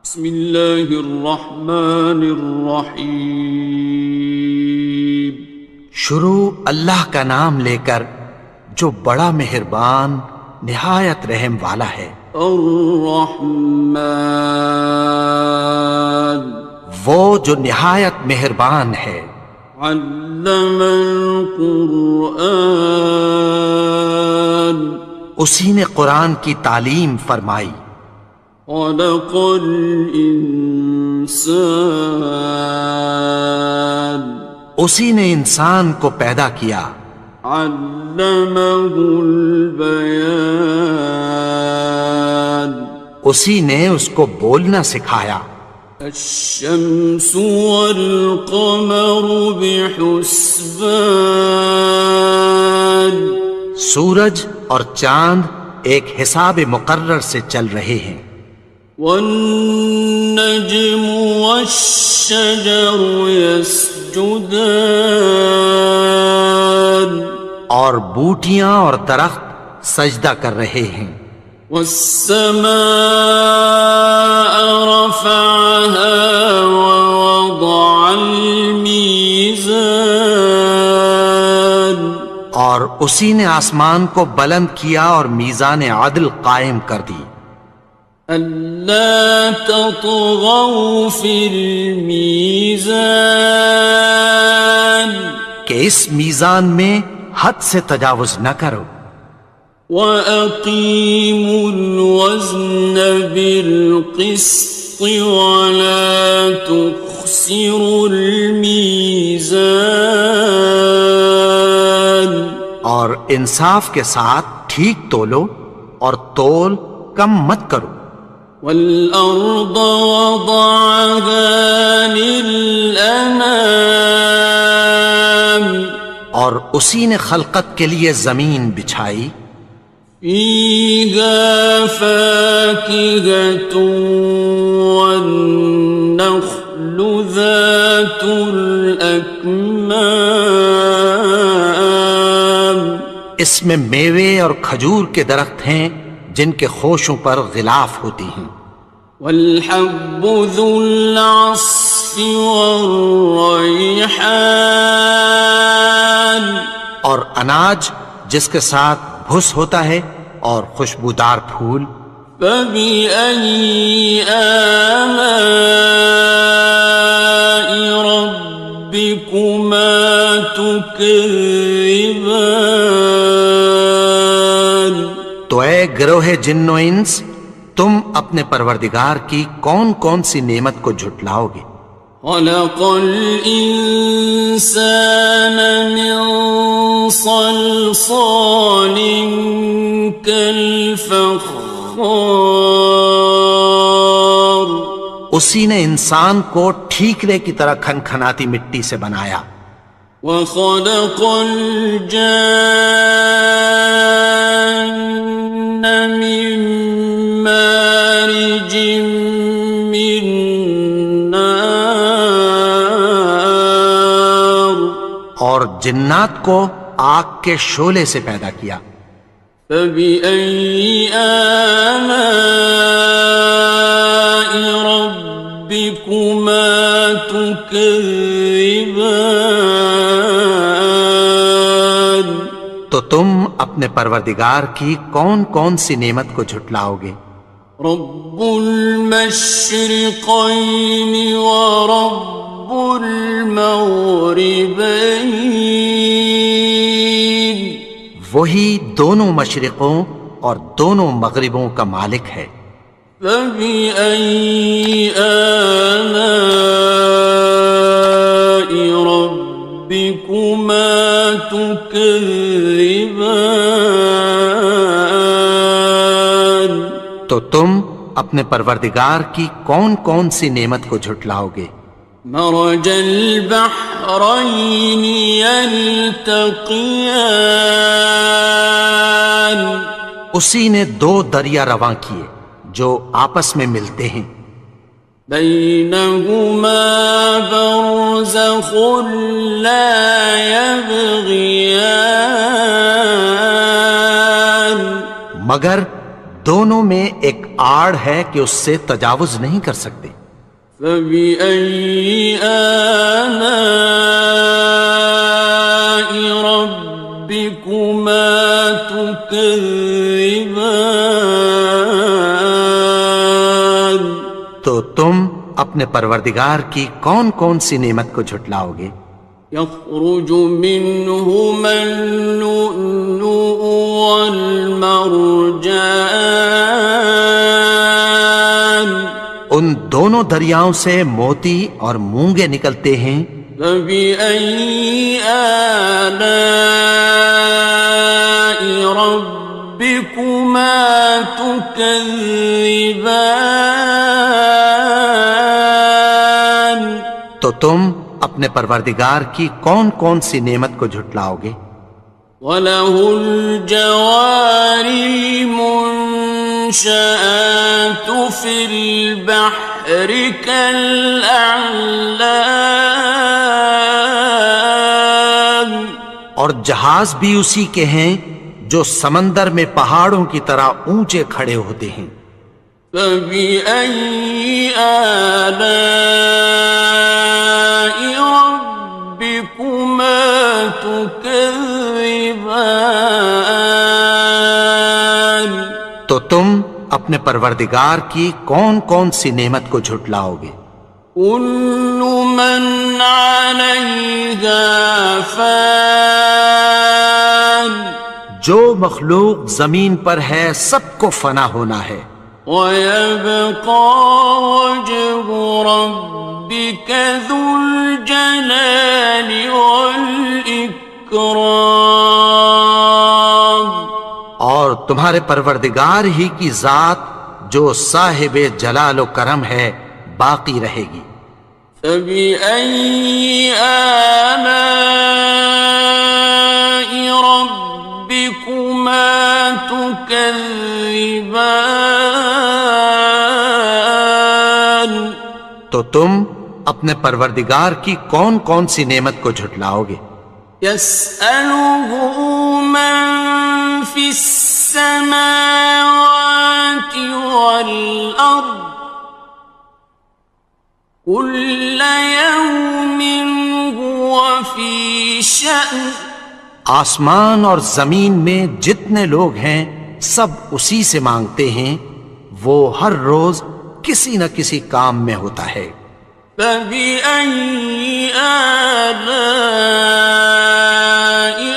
بسم اللہ الرحمن الرحیم۔ شروع اللہ کا نام لے کر جو بڑا مہربان نہایت رحم والا ہے۔ الرحمن، وہ جو نہایت مہربان ہے۔ علم القرآن، اسی نے قرآن کی تعلیم فرمائی۔ خلق الانسان، اسی نے انسان کو پیدا کیا۔ علمہ البیان، اسی نے اس کو بولنا سکھایا۔ الشمس والقمر بحسبان، سورج اور چاند ایک حساب مقرر سے چل رہے ہیں۔ والنجم والشجر يسجدان، اور بوٹیاں اور درخت سجدہ کر رہے ہیں۔ والسماء رفعها ووضع الميزان، اور اسی نے آسمان کو بلند کیا اور میزان عدل قائم کر دی۔ ألا تطغوا في الميزان، کہ اس میزان میں حد سے تجاوز نہ کرو۔ وَأَقِيمُوا الْوَزْنَ بِالْقِسْطِ وَلَا تُخْسِرُوا الْمِيزَانَ، اور انصاف کے ساتھ ٹھیک تولو اور تول کم مت کرو۔ وَالْأَرْضَ وَضَعَهَا لِلْأَنَامِ، اور اسی نے خلقت کے لیے زمین بچھائی۔ فِيهَا فَاكِهَةٌ وَالنَّخْلُ ذَاتُ الْأَكْمَامِ، اس میں میوے اور کھجور کے درخت ہیں جن کے خوشوں پر غلاف ہوتی ہیں۔ وَالْحَبُّ ذُو الْعَصْفِ وَالرَّيْحَانِ، اور اناج جس کے ساتھ بھس ہوتا ہے اور خوشبودار پھول۔ فَبِأَيِّ آلَاءِ رَبِّكُمَا تُكَذِّبَانِ، تو اے گروہ جن و انس، تم اپنے پروردگار کی کون کون سی نعمت کو جھٹلاؤ گے؟ خَلَقَ الْإِنسَانَ مِنْ صَلْصَالٍ كَالْفَخَّارِ، اسی نے انسان کو ٹھیکرے کی طرح کھنکھناتی مٹی سے بنایا۔ وَخَلَقَ الْجَانَّ مِن مَّارِجٍ مِّن نَّارٍ، اور جنات کو آگ کے شعلے سے پیدا کیا۔ فَبِأَيِّ آلَاءِ رَبِّكُمَا تُكَذِّبَانِ، تو تم اپنے پروردگار کی کون کون سی نعمت کو جھٹلاؤ گے؟ رب المشرقین ورب المغربین، وہی دونوں مشرقوں اور دونوں مغربوں کا مالک ہے۔ فَبِأَيِّ آلَاءِ رَبِّكُمَا تُكَذِّبَانِ، تو تم اپنے پروردگار کی کون کون سی نعمت کو جھٹلاؤ گے؟ مرج البحرین یلتقیان، اسی نے دو دریا رواں کیے جو آپس میں ملتے ہیں۔ بینہما برزخ لا یبغیان، مگر دونوں میں ایک آڑ ہے کہ اس سے تجاوز نہیں کر سکتے۔ فبأي آلاء ربكما تكذبان؟ تو تم اپنے پروردگار کی کون کون سی نعمت کو جھٹلاؤ گے؟ يخرج منهما اللؤلؤ والمرجان، ان دونوں دریاؤں سے موتی اور مونگے نکلتے ہیں۔ فبأي آلاء ربكما تكذبان؟ تو تم اپنے پروردگار کی کون کون سی نعمت کو جھٹلاؤ گے؟ وَلَهُ الْجَوَارِ الْمُنشَآتُ فِي الْبَحْرِ كَالْأَعْلَامِ، اور جہاز بھی اسی کے ہیں جو سمندر میں پہاڑوں کی طرح اونچے کھڑے ہوتے ہیں۔ فَبِأَيِّ آلَاءِ رَبِّكُمَا تُكَذِّبَانِ؟ تو تم اپنے پروردگار کی کون کون سی نعمت کو جھٹلاؤ گے؟ كُلُّ مَنْ عَلَيْهَا فَانٍ، جو مخلوق زمین پر ہے سب کو فنا ہونا ہے۔ وَيَبْقَى وَجْهُ رَبِّكَ ذُو الْجَلَالِ وَالْإِكْرَامِ، اور تمہارے پروردگار ہی کی ذات جو صاحب جلال و کرم ہے باقی رہے گی۔ فَبِأَيِّ آلَاءِ رَبِّكُمَا تُكَذِّبَانِ؟ تو تم اپنے پروردگار کی کون کون سی نعمت کو جھٹلاؤ گے؟ يَسْأَلُهُ مَن فِي السَّمَاوَاتِ وَالْأَرْضِ كُلَّ يَوْمٍ هُوَ فِي شَأْنٍ، آسمان اور زمین میں جتنے لوگ ہیں سب اسی سے مانگتے ہیں، وہ ہر روز کسی نہ کسی کام میں ہوتا ہے۔ فَبِأَيِّ آلَاءِ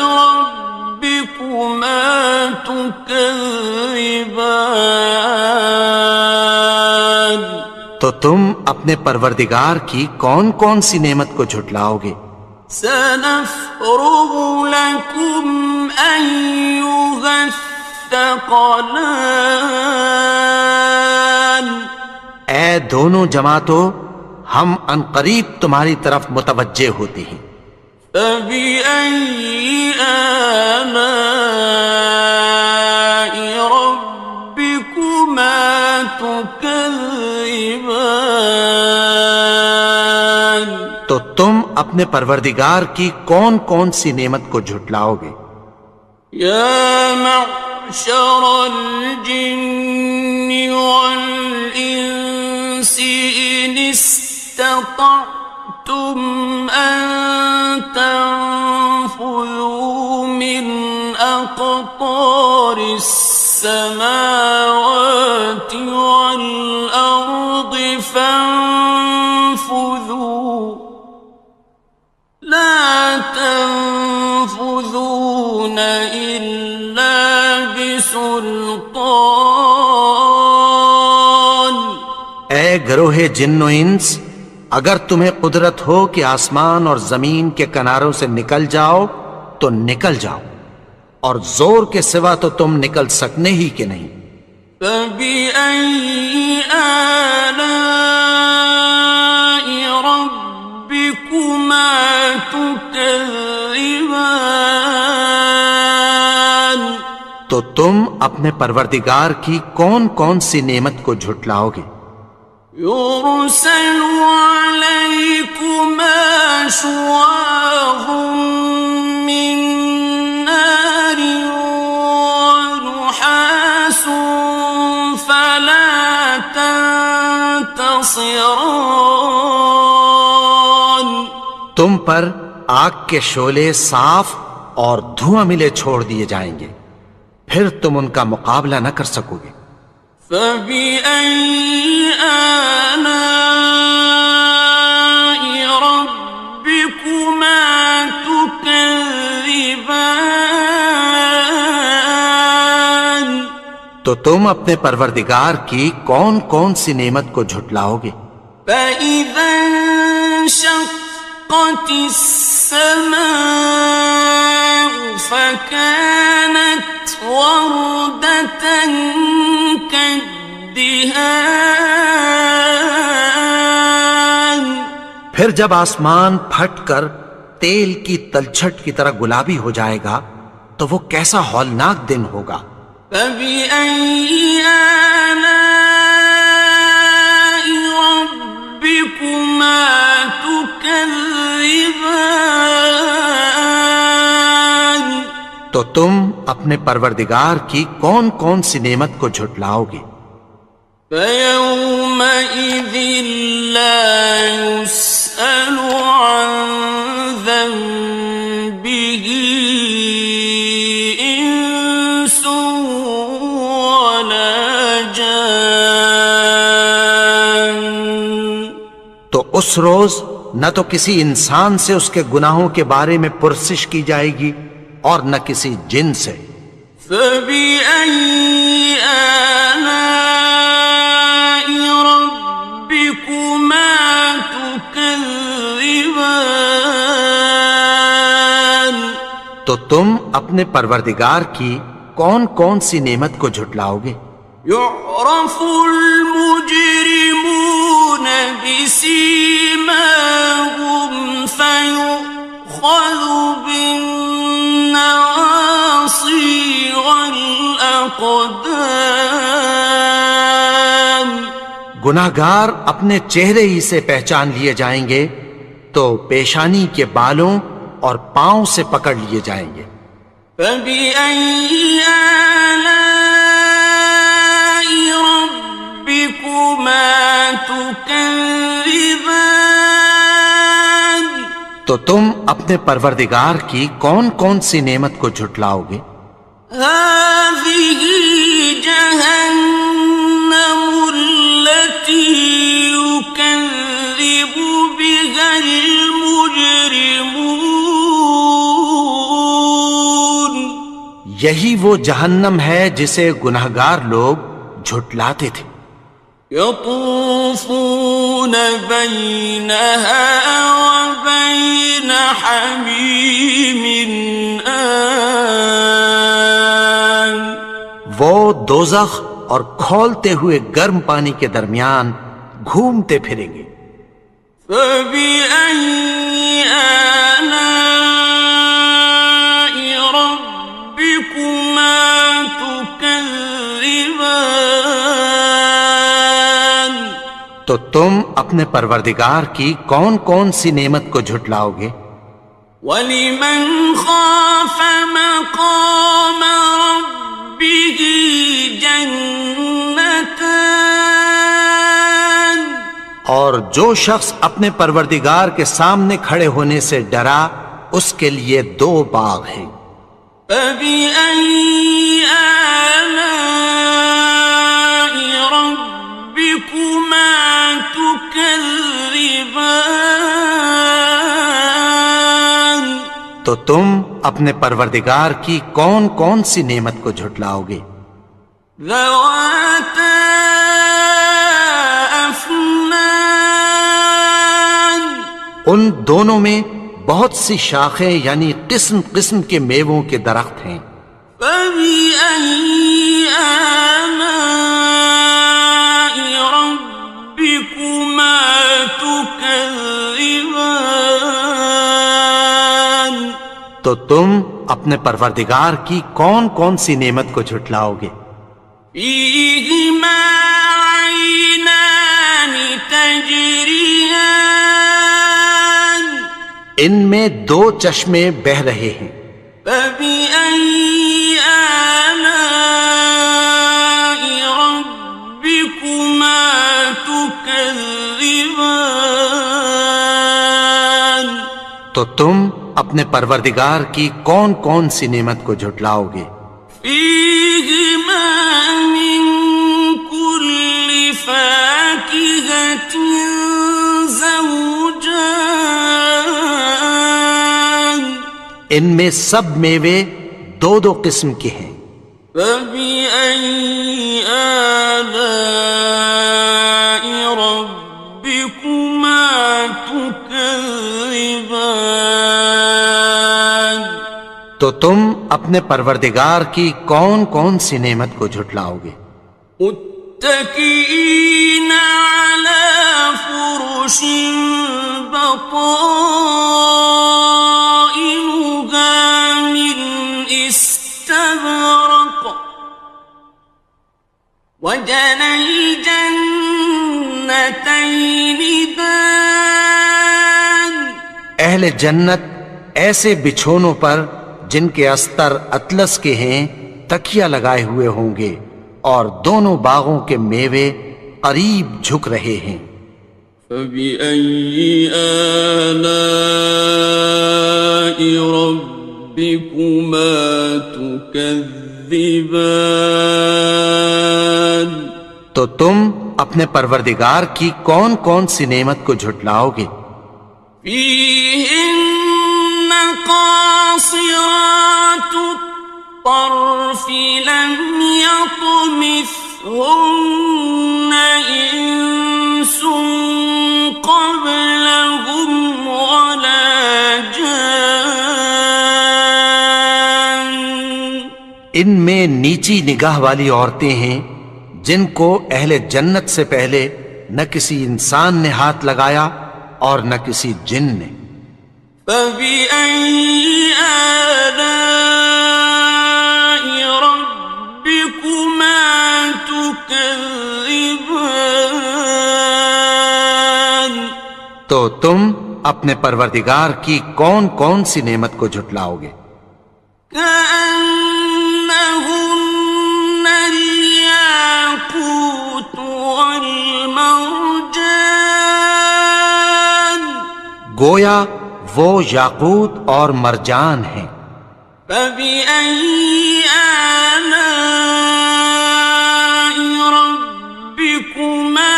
رَبِّكُمَا تُكَذِّبَانِ؟ تو تم اپنے پروردگار کی کون کون سی نعمت کو جھٹلاؤ گے؟ سَنَفْرُغُ لَكُمْ أَيُّهَ الثَّقَلَانِ، اے دونوں جماعتوں، ہم عنقریب تمہاری طرف متوجہ ہوتے ہیں۔ فَبِأَيِّ آلَاءِ رَبِّكُمَا تُكَذِّبَانِ؟ تو تم اپنے پروردگار کی کون کون سی نعمت کو جھٹلاؤ گے؟ يَا مَعْشَرَ الْجِنِّ وَالْإِنسِ إِنِ اسْتَطَعْتُمْ أَن تَنفُذُوا مِنْ أَقْطَارِ السَّمَاوَاتِ وَالْأَرْضِ فَانفُذُوا لَا تَنفُذُونَ إِلَّا بِسُلْطَانٍ۔ اے گروہ جن و انس، اگر تمہیں قدرت ہو کہ آسمان اور زمین کے کناروں سے نکل جاؤ تو نکل جاؤ، اور زور کے سوا تو تم نکل سکنے ہی کہ نہیں۔ فَبِأَيِّ آلَاءِ رَبِّكُمَا تُكَذِّبَانِ؟ تو تم اپنے پروردگار کی کون کون سی نعمت کو جھٹلاؤ گے؟ يُرْسَلُ عَلَيْكُمَا شُوَاظٌ مِّن نَّارٍ وَنُحَاسٌ خاصران. تم پر آگ کے شعلے صاف اور دھواں ملے چھوڑ دیے جائیں گے، پھر تم ان کا مقابلہ نہ کر سکو گے۔ فبأي آلاء ربكما تكذبان. تو تم اپنے پروردگار کی کون کون سی نعمت کو جھٹلاؤ گے؟ فإذا انشقت السماء فكانت وردة كالدهان. پھر جب آسمان پھٹ کر تیل کی تلچھٹ کی طرح گلابی ہو جائے گا تو وہ کیسا ہولناک دن ہوگا۔ فبأي آلاء ربكما تكذبان. تو تم اپنے پروردگار کی کون کون سی نعمت کو جھٹلاؤ گے؟ فيومئذ لا يسأل عن ذنبه إنس ولا جان. تو اس روز نہ تو کسی انسان سے اس کے گناہوں کے بارے میں پرسش کی جائے گی اور نہ کسی جن سے۔ فبأي آلاء ربكما تكذبان. تو تم اپنے پروردگار کی کون کون سی نعمت کو جھٹلاؤ گے؟ يعرف المجرمون بسيماهم فيؤخذ بالنواصي والأقدام. گناہگار اپنے چہرے ہی سے پہچان لیے جائیں گے تو پیشانی کے بالوں اور پاؤں سے پکڑ لیے جائیں گے۔ فبأي آلاء ربكما تكذبان. تو تم اپنے پروردگار کی کون کون سی نعمت کو جھٹلاؤ گے؟ هذه جهنم التي يكذب بها المجرمون. یہی وہ جہنم ہے جسے گناہگار لوگ جھٹلاتے تھے۔ يطوفون بينها وبين حميم آن. وہ دوزخ اور کھولتے ہوئے گرم پانی کے درمیان گھومتے پھریں گے۔ فبأي آلاء ربكما تكذبان. تو تم اپنے پروردگار کی کون کون سی نعمت کو جھٹلاؤ گے؟ وَلِمَنْ خَافَ مَقَامَ رَبِّهِ جَنَّتَانِ. اور جو شخص اپنے پروردگار کے سامنے کھڑے ہونے سے ڈرا اس کے لیے دو باغ ہیں۔ فَبِأَيِّ آلَاءِ رَبِّكُمَا تُكَذِّبَانِ. تو تم اپنے پروردگار کی کون کون سی نعمت کو جھٹلاؤ گے؟ ذَوَاتَا أَفْنَانٍ. ان دونوں میں بہت سی شاخیں یعنی قسم قسم کے میووں کے درخت ہیں۔ فَبِأَيِّ آلَاءِ رَبِّكُمَا تُكَذِّبَانِ. تو تم اپنے پروردگار کی کون کون سی نعمت کو جھٹلاؤ گے؟ فِيهِمَا عَيْنَانِ تَجْرِيَانِ. ان میں دو چشمے بہہ رہے ہیں۔ فَبِأَيِّ آلَاءِ رَبِّكُمَا تُكَذِّبَانِ. تكذبان تو تم اپنے پروردگار کی کون کون سی نعمت کو جھٹلاؤ گے؟ فيهما من كل فاكهة زوجان ان میں سب میوے دو دو قسم کے ہیں۔ فبأي آلاء ربكما تكذبان تو تم اپنے پروردگار کی کون کون سی نعمت کو جھٹلاؤ گے؟ متكئين على فرش بطائنها من استبرق وجنى الجنتين دان اہل جنت ایسے بچھونوں پر جن کے استر اطلس کے ہیں تکیہ لگائے ہوئے ہوں گے، اور دونوں باغوں کے میوے قریب جھک رہے ہیں۔ فبأي آلاء ربكما تكذبان تو تم اپنے پروردگار کی کون کون سی نعمت کو جھٹلاؤ گے؟ فيهن قاصرات الطرف لم يطمثهن إنس قبلهم ولا جان ان میں نیچی نگاہ والی عورتیں ہیں جن کو اہل جنت سے پہلے نہ کسی انسان نے ہاتھ لگایا اور نہ کسی جن نے۔ فبأي آلاء ربكما تكذبان تو تم اپنے پروردگار کی کون کون سی نعمت کو جھٹلاؤ گے؟ كأنهن الياقوت والمرجان گویا وہ یاقوت اور مرجان ہیں۔ فبأي آلاء ربكما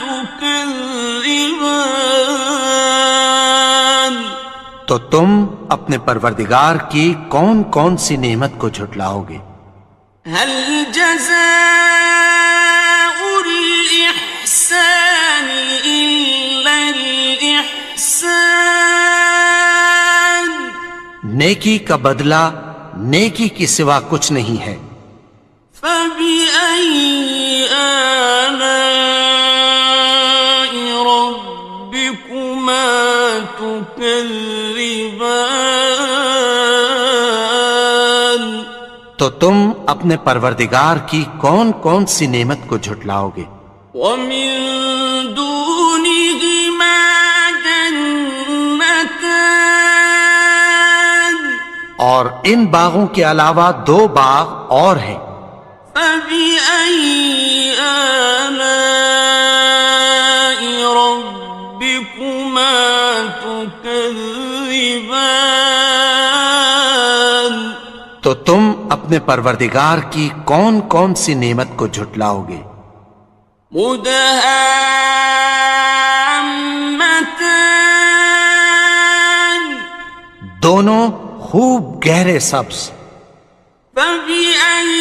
تكذبان تو تم اپنے پروردگار کی کون کون سی نعمت کو جھٹلاؤ گے؟ هل جزاء الإحسان إلا الإحسان نیکی کا بدلہ نیکی کی سوا کچھ نہیں ہے۔ فبأي آلاء ربكما تكذبان تو تم اپنے پروردگار کی کون کون سی نعمت کو جھٹلاؤ گے؟ ومن دونهما جنتان اور ان باغوں کے علاوہ دو باغ اور ہیں۔ فبأي آلاء ربكما تكذبان تو تم اپنے پروردگار کی کون کون سی نعمت کو جھٹلاؤ گے؟ مدهامتان دونوں خوب گہرے سبز۔ فبأي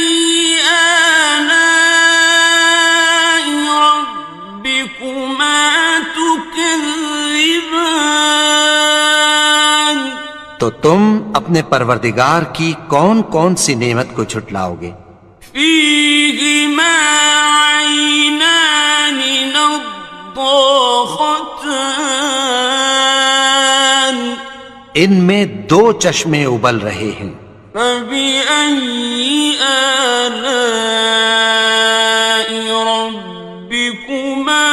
آلاء ربكما تكذبان تو تم اپنے پروردگار کی کون کون سی نعمت کو جھٹلاؤ گے؟ فيهما عينان نضاختان ان میں دو چشمے ابل رہے ہیں۔ فبأي آلاء ربكما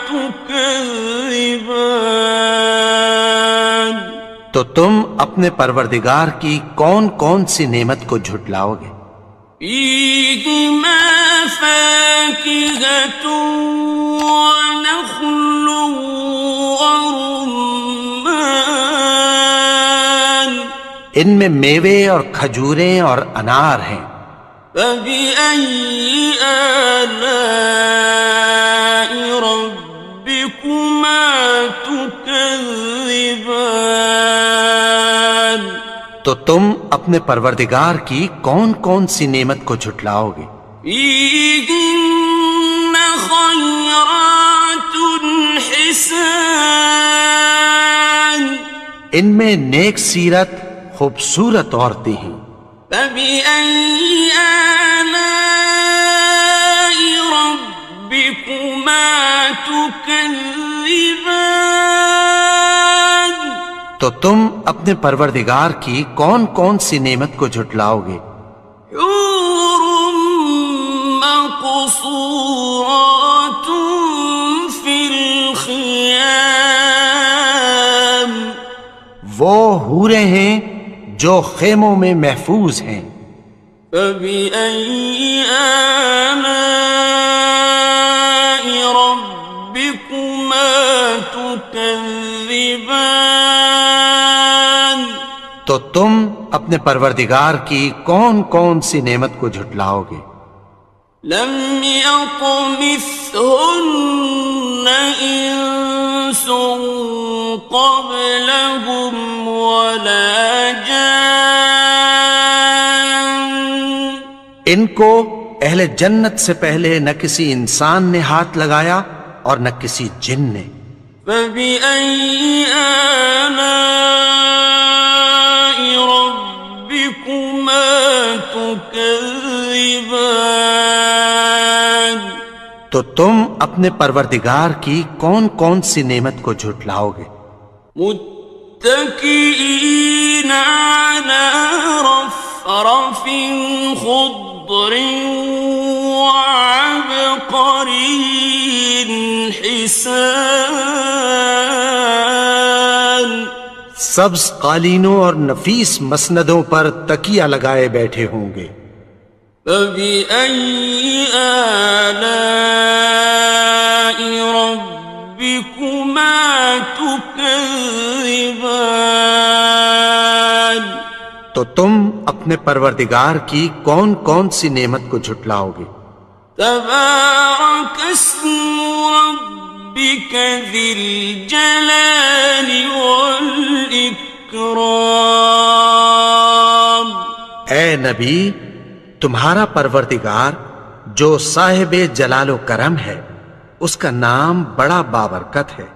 تكذبان تو تم اپنے پروردگار کی کون کون سی نعمت کو جھٹلاؤ گے؟ فيهما فاكهة ونخل ورمان ان میں میوے اور کھجوریں اور انار ہیں. فبأي آلاء ربكما تكذبان تو تم اپنے پروردگار کی کون کون سی نعمت کو جھٹلاؤ گے؟ فيهن خيرات حسان ان میں نیک سیرت خوبصورت عورتیں ہیں. فبأي آلاء ربكما تكذبان تو تم اپنے پروردگار کی کون کون سی نعمت کو جھٹلاؤ گے؟ حور مقصورات في الخيام وہ حوریں ہیں جو خیموں میں محفوظ ہیں. فبأي آلاء ربكما تكذبان تو تم اپنے پروردگار کی کون کون سی نعمت کو جھٹلاؤ گے؟ لم يطمثهن إنس قبلهم ولا جان ان کو اہل جنت سے پہلے نہ کسی انسان نے ہاتھ لگایا اور نہ کسی جن نے. فبأي آلاء ربكما تكذبان تو تم اپنے پروردگار کی کون کون سی نعمت کو جھٹلاؤ گے؟ متكئين على رفرف خضر وعبقري حسان سبز قالینوں اور نفیس مسندوں پر تکیہ لگائے بیٹھے ہوں گے. فبأي آلاء ربكما تكذبان تو تم اپنے پروردگار کی کون کون سی نعمت کو جھٹلاؤ گے؟ تبارك اسم ربك ذي الجلال والإكرام اے نبی، تمہارا پروردگار جو صاحب جلال و کرم ہے، اس کا نام بڑا بابرکت ہے.